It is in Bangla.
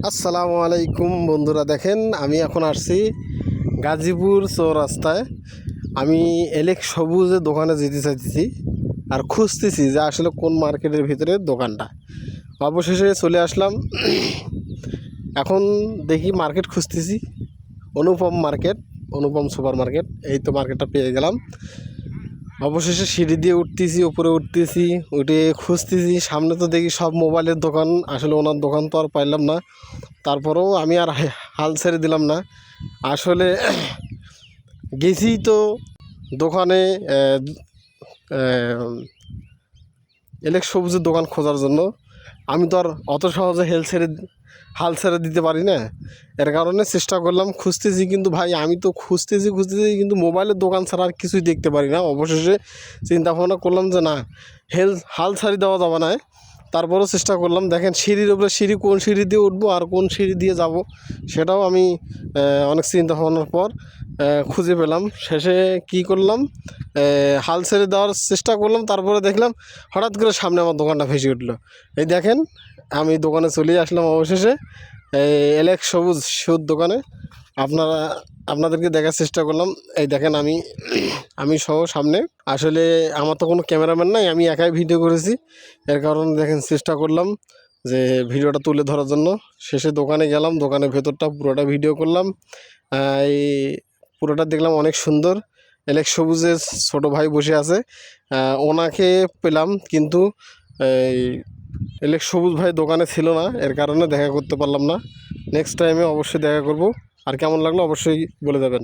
আসসালামু আলাইকুম বন্ধুরা, দেখেন আমি এখন আসছি গাজীপুর চৌরাস্তায়। আমি এলেক্স সবুজের দোকানে যেতে চাইতেছি আর খুঁজতেছি যে আসলে কোন মার্কেটের ভিতরে দোকানটা। অবশেষে চলে আসলাম। এখন দেখি মার্কেট খুঁজতেছি, অনুপম সুপার মার্কেট। এই তো মার্কেটটা পেয়ে গেলাম। অবশেষে সিঁড়ি দিয়ে উঠতেছি, উপরে উঠতেছি, উঠে খুঁজতেছি। সামনে তো দেখি সব মোবাইলের দোকান, আসলে ওনার দোকান তো আর পাইলাম না। তারপরেও আমি আর হাল ছেড়ে দিলাম না। আসলে গেছি তো দোকানে এলেক্স সবুজের দোকান খোঁজার জন্য। আমি তো আর অত সহজে হাল ছেড়ে দিতে পারি না। এর কারণে চেষ্টা করলাম, খুঁজতেছি। কিন্তু ভাই আমি তো খুঁজতেছি কিন্তু মোবাইলের দোকান ছাড়া আর কিছুই দেখতে পারি না। অবশেষে চিন্তা ভাবনা করলাম যে না, হাল ছাড়ি দেওয়া যাবে না। তারপরেও চেষ্টা করলাম। দেখেন সিঁড়ির উপরে সিঁড়ি, কোন সিঁড়ি দিয়ে উঠবো আর কোন সিঁড়ি দিয়ে যাব সেটাও আমি অনেক চিন্তা ভাবনার পর খুঁজে পেলাম। শেষে কি করলাম, হাল ছেড়ে দেওয়ার চেষ্টা করলাম। তারপরে দেখলাম হঠাৎ করে সামনে আমার দোকানটা ভেসে উঠলো। এই দেখেন আমি দোকানে চলে আসলাম অবশেষে, এলেক্স সবুজ শুর দোকানে। আপনাদেরকে দেখার চেষ্টা করলাম। এই দেখেন আমি সহ সামনে। আসলে আমার তো কোনো ক্যামেরাম্যান নাই, আমি একাই ভিডিও করেছি। এর কারণে দেখেন চেষ্টা করলাম যে ভিডিওটা তুলে ধরার জন্য। শেষে দোকানে গেলাম, দোকানের ভেতরটা পুরোটা ভিডিও করলাম। এই পুরোটা দেখলাম অনেক সুন্দর। এলেক্স সবুজের ছোটো ভাই বসে আছে, ওনাকে পেলাম। কিন্তু এই এলেক্স সবুজ ভাই দোকানে ছিল না, এর কারণে দেখা করতে পারলাম না। নেক্সট টাইমে অবশ্যই দেখা করব। আর কেমন লাগলো অবশ্যই বলে দেবেন।